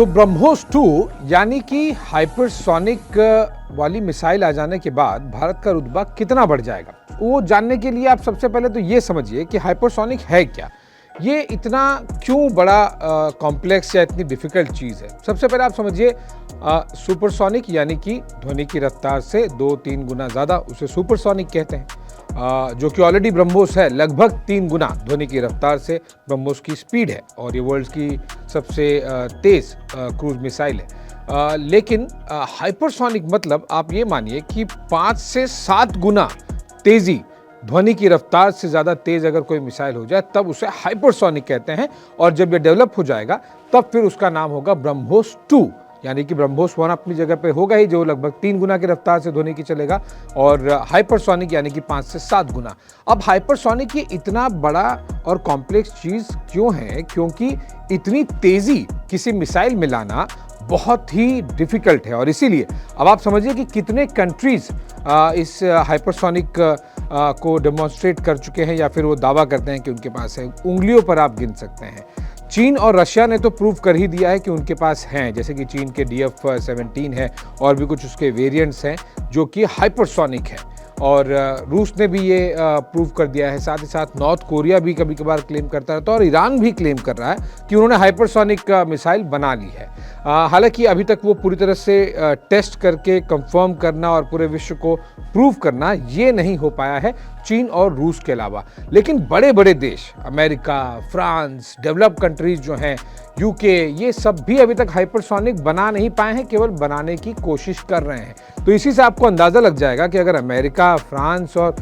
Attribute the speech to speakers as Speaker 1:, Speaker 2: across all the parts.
Speaker 1: तो ब्रह्मोस 2 यानी कि हाइपरसोनिक वाली मिसाइल आ जाने के बाद भारत का रुतबा कितना बढ़ जाएगा, वो जानने के लिए आप सबसे पहले तो ये समझिए कि हाइपरसोनिक है क्या। ये इतना क्यों बड़ा कॉम्प्लेक्स या इतनी डिफिकल्ट चीज़ है। सबसे पहले आप समझिए सुपरसोनिक यानी कि ध्वनि की रफ्तार से 2-3 गुना ज़्यादा, उसे सुपरसोनिक कहते हैं। जो कि ऑलरेडी ब्रह्मोस है, लगभग 3 गुना ध्वनि की रफ्तार से ब्रह्मोस की स्पीड है और ये वर्ल्ड की सबसे तेज़ क्रूज मिसाइल है। लेकिन हाइपरसोनिक मतलब आप ये मानिए कि 5 से 7 गुना तेज़ी, ध्वनि की रफ्तार से ज़्यादा तेज़ अगर कोई मिसाइल हो जाए तब उसे हाइपरसोनिक कहते हैं। और जब ये डेवलप हो जाएगा तब फिर उसका नाम होगा ब्रह्मोस 2, यानी कि ब्रह्मोस 1 अपनी जगह पे होगा ही, जो लगभग 3 गुना की रफ्तार से ध्वनि की चलेगा, और हाइपरसोनिक यानी कि 5 से 7 गुना। अब हाइपरसोनिक ये इतना बड़ा और कॉम्प्लेक्स चीज़ क्यों है? क्योंकि इतनी तेज़ी किसी मिसाइल में लाना बहुत ही डिफ़िकल्ट है। और इसीलिए अब आप समझिए कि कितने कंट्रीज़ इस हाइपरसोनिक को डेमोन्स्ट्रेट कर चुके हैं या फिर वो दावा करते हैं कि उनके पास है। उंगलियों पर आप गिन सकते हैं। चीन और रशिया ने तो प्रूव कर ही दिया है कि उनके पास हैं, जैसे कि चीन के DF-17 है और भी कुछ उसके वेरिएंट्स हैं जो कि हाइपरसोनिक है। और रूस ने भी ये प्रूव कर दिया है। साथ ही साथ नॉर्थ कोरिया भी कभी कभार क्लेम करता रहता है और ईरान भी क्लेम कर रहा है कि उन्होंने हाइपरसोनिक मिसाइल बना ली है। हालांकि अभी तक वो पूरी तरह से टेस्ट करके कंफर्म करना और पूरे विश्व को प्रूव करना ये नहीं हो पाया है चीन और रूस के अलावा। लेकिन बड़े बड़े देश, अमेरिका, फ्रांस, डेवलप्ड कंट्रीज जो हैं, यूके, ये सब भी अभी तक हाइपरसोनिक बना नहीं पाए हैं, केवल बनाने की कोशिश कर रहे हैं। तो इसी से आपको अंदाज़ा लग जाएगा कि अगर अमेरिका, फ्रांस और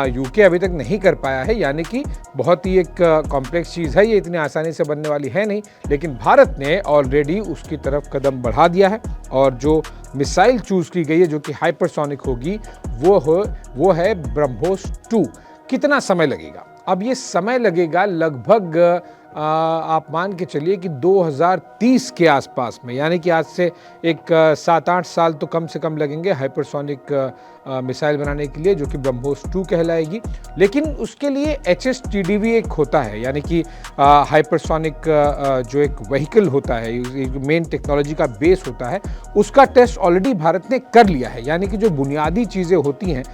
Speaker 1: यूके अभी तक नहीं कर पाया है, यानी कि बहुत ही एक कॉम्प्लेक्स चीज़ है, ये इतनी आसानी से बनने वाली है नहीं। लेकिन भारत ने ऑलरेडी उसकी तरफ कदम बढ़ा दिया है और जो मिसाइल चूज़ की गई है जो कि हाइपरसोनिक होगी वो है ब्रह्मोस 2। कितना समय लगेगा? अब ये समय लगेगा लगभग आप मान के चलिए कि 2030 के आसपास में, यानी कि आज से एक 7-8 साल तो कम से कम लगेंगे हाइपरसोनिक मिसाइल बनाने के लिए, जो कि ब्रह्मोस 2 कहलाएगी। लेकिन उसके लिए HSTD भी एक होता है, यानी कि हाइपरसोनिक जो एक व्हीकल होता है, मेन टेक्नोलॉजी का बेस होता है, उसका टेस्ट ऑलरेडी भारत ने कर लिया है। यानी कि जो बुनियादी चीज़ें होती हैं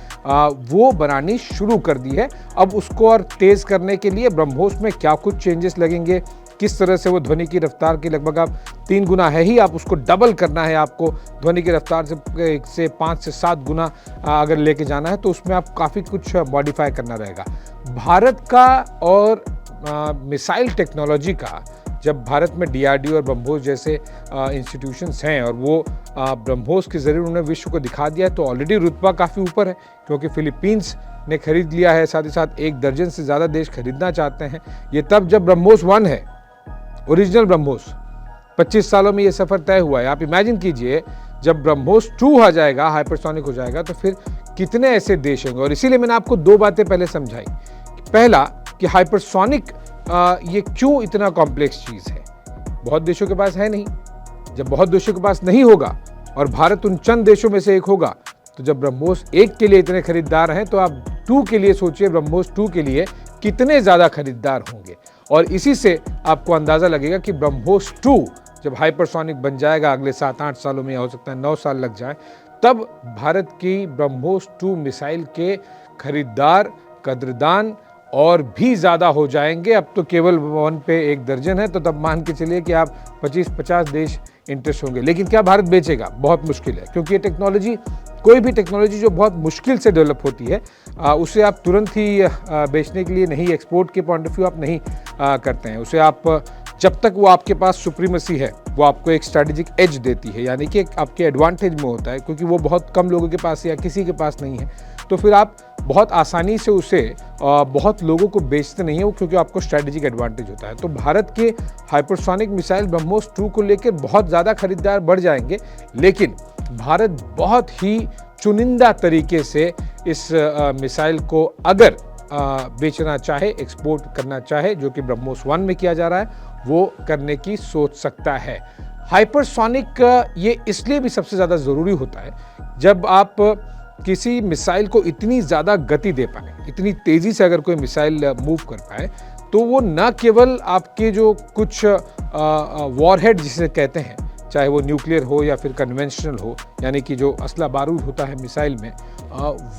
Speaker 1: वो बनानी शुरू कर दी है। अब उसको और तेज़ करने के लिए ब्रह्मोस में क्या कुछ चेंजेस लगेंगे, किस तरह से वो ध्वनि की रफ्तार की लगभग आप 3 गुना है ही, आप उसको डबल करना है, आपको ध्वनि की रफ्तार से 5 से 7 गुना अगर लेके जाना है तो उसमें आप काफ़ी कुछ मॉडिफाई करना रहेगा। भारत का और मिसाइल टेक्नोलॉजी का, जब भारत में DRDO और ब्रह्मोस जैसे इंस्टीट्यूशंस हैं और वो ब्रह्मोस के ज़रिए उन्होंने विश्व को दिखा दिया है, तो ऑलरेडी रुतबा काफ़ी ऊपर है, क्योंकि फिलीपींस ने खरीद लिया है, साथ ही साथ 1 दर्जन से ज़्यादा देश खरीदना चाहते हैं। ये तब जब ब्रह्मोस 1 है, ओरिजिनल ब्रह्मोस, 25 सालों में ये सफ़र तय हुआ है। आप इमेजिन कीजिए जब ब्रह्मोस 2 आ जाएगा, हाइपरसोनिक हो जाएगा, तो फिर कितने ऐसे देश होंगे। और इसीलिए मैंने आपको 2 बातें पहले समझाई। पहला कि हाइपरसोनिक ये क्यों इतना कॉम्प्लेक्स चीज़ है, बहुत देशों के पास है नहीं। जब बहुत देशों के पास नहीं होगा और भारत उन चंद देशों में से एक होगा, तो जब ब्रह्मोस 1 के लिए इतने खरीदार हैं, तो आप 2 के लिए सोचिए, ब्रह्मोस 2 के लिए कितने ज़्यादा खरीदार होंगे। और इसी से आपको अंदाज़ा लगेगा कि ब्रह्मोस 2 जब हाइपरसोनिक बन जाएगा अगले 7-8 सालों में, या हो सकता है 9 साल लग जाए, तब भारत की ब्रह्मोस 2 मिसाइल के खरीदार, कदरदान और भी ज़्यादा हो जाएंगे। अब तो केवल 1 पे 1 दर्जन है, तो तब मान के चलिए कि आप 25-50 देश इंटरेस्ट होंगे। लेकिन क्या भारत बेचेगा? बहुत मुश्किल है, क्योंकि ये टेक्नोलॉजी, कोई भी टेक्नोलॉजी जो बहुत मुश्किल से डेवलप होती है, उसे आप तुरंत ही बेचने के लिए नहीं, एक्सपोर्ट के पॉइंट ऑफ व्यू आप नहीं करते हैं। उसे आप, जब तक वो आपके पास सुप्रीमेसी है, वो आपको एक स्ट्रैटेजिक एज देती है, यानी कि आपके एडवांटेज में होता है, क्योंकि वो बहुत कम लोगों के पास या किसी के पास नहीं है, तो फिर आप बहुत आसानी से उसे बहुत लोगों को बेचते नहीं है, वो क्योंकि आपको स्ट्रैटेजिक एडवांटेज होता है। तो भारत के हाइपरसोनिक मिसाइल ब्रह्मोस 2 को लेकर बहुत ज़्यादा खरीदार बढ़ जाएंगे, लेकिन भारत बहुत ही चुनिंदा तरीके से इस मिसाइल को अगर बेचना चाहे, एक्सपोर्ट करना चाहे, जो कि ब्रह्मोस 1 में किया जा रहा है, वो करने की सोच सकता है। हाइपरसोनिक ये इसलिए भी सबसे ज़्यादा ज़रूरी होता है, जब आप किसी मिसाइल को इतनी ज़्यादा गति दे पाए, इतनी तेज़ी से अगर कोई मिसाइल मूव कर पाए, तो वो न केवल आपके जो कुछ वॉरहेड जिसे कहते हैं, चाहे वो न्यूक्लियर हो या फिर कन्वेंशनल हो, यानी कि जो असला बारूद होता है मिसाइल में,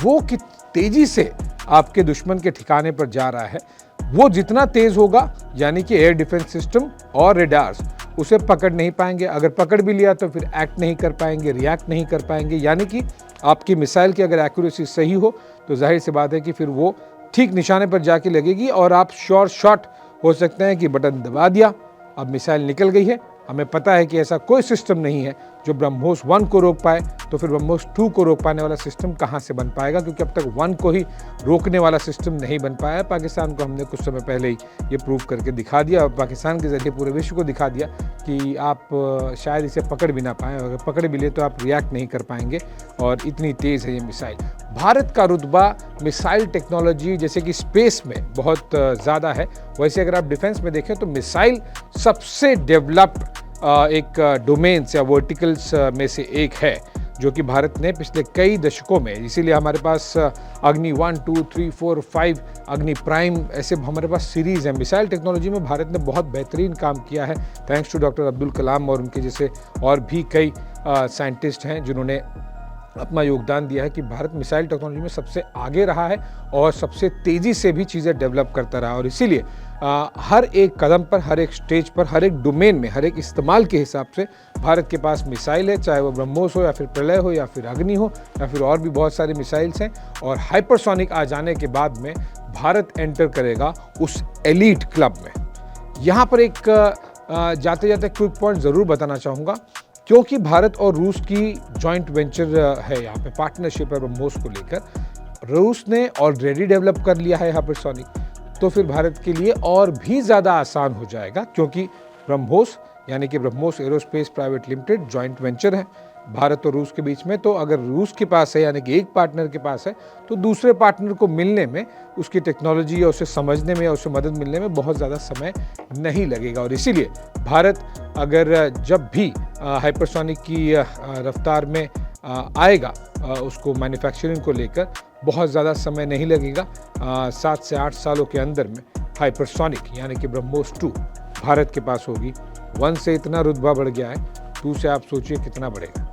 Speaker 1: वो कि तेज़ी से आपके दुश्मन के ठिकाने पर जा रहा है, वो जितना तेज़ होगा यानी कि एयर डिफेंस सिस्टम और रेडार्स उसे पकड़ नहीं पाएंगे। अगर पकड़ भी लिया तो फिर एक्ट नहीं कर पाएंगे, रिएक्ट नहीं कर पाएंगे। यानी कि आपकी मिसाइल की अगर एक्यूरेसी सही हो तो जाहिर सी बात है कि फिर वो ठीक निशाने पर जाके लगेगी और आप श्योर शॉट हो सकते हैं कि बटन दबा दिया, अब मिसाइल निकल गई है। हमें पता है कि ऐसा कोई सिस्टम नहीं है जो ब्रह्मोस 1 को रोक पाए, तो फिर ब्रह्मोस 2 को रोक पाने वाला सिस्टम कहाँ से बन पाएगा, क्योंकि अब तक 1 को ही रोकने वाला सिस्टम नहीं बन पाया है। पाकिस्तान को हमने कुछ समय पहले ही ये प्रूव करके दिखा दिया और पाकिस्तान के ज़रिए पूरे विश्व को दिखा दिया कि आप शायद इसे पकड़ भी ना पाएँ, अगर पकड़ भी ले तो आप रिएक्ट नहीं कर पाएंगे और इतनी तेज़ है ये मिसाइल। भारत का रुतबा मिसाइल टेक्नोलॉजी जैसे कि स्पेस में बहुत ज़्यादा है, वैसे अगर आप डिफेंस में देखें तो मिसाइल सबसे डेवलप्ड एक डोमेन्स या वर्टिकल्स में से एक है जो कि भारत ने पिछले कई दशकों में, इसीलिए हमारे पास अग्नि 1, 2, 3, 4, 5, अग्नि प्राइम, ऐसे हमारे पास सीरीज़ है। मिसाइल टेक्नोलॉजी में भारत ने बहुत बेहतरीन काम किया है, thanks to doctor Abdul Kalam और उनके जैसे और भी कई साइंटिस्ट हैं जिन्होंने अपना योगदान दिया है कि भारत मिसाइल टेक्नोलॉजी में सबसे आगे रहा है और सबसे तेज़ी से भी चीज़ें डेवलप करता रहा। और इसीलिए हर एक कदम पर, हर एक स्टेज पर, हर एक डोमेन में, हर एक इस्तेमाल के हिसाब से भारत के पास मिसाइल है, चाहे वो ब्रह्मोस हो या फिर प्रलय हो या फिर अग्नि हो या फिर और भी बहुत सारे मिसाइल्स हैं। और हाइपरसोनिक आ जाने के बाद में भारत एंटर करेगा उस एलीट क्लब में। यहाँ पर एक जाते जाते क्विक पॉइंट ज़रूर बताना चाहूँगा, क्योंकि भारत और रूस की जॉइंट वेंचर है, यहाँ पे पार्टनरशिप है ब्रह्मोस को लेकर। रूस ने ऑलरेडी डेवलप कर लिया है हाइपरसोनिक, तो फिर भारत के लिए और भी ज़्यादा आसान हो जाएगा, क्योंकि ब्रह्मोस यानी कि BrahMos aerospace private limited joint venture है भारत और रूस के बीच में। तो अगर रूस के पास है यानी कि एक पार्टनर के पास है, तो दूसरे पार्टनर को मिलने में, उसकी टेक्नोलॉजी या उसे समझने में या उसे मदद मिलने में बहुत ज़्यादा समय नहीं लगेगा। और इसीलिए भारत अगर जब भी हाइपरसोनिक की रफ्तार में आएगा, उसको मैन्युफैक्चरिंग को लेकर बहुत ज़्यादा समय नहीं लगेगा। 7 से 8 सालों के अंदर में हाइपरसोनिक यानी कि ब्रह्मोस 2 भारत के पास होगी। 1 से इतना रुतबा बढ़ गया है, 2 से आप सोचिए कितना बढ़ेगा।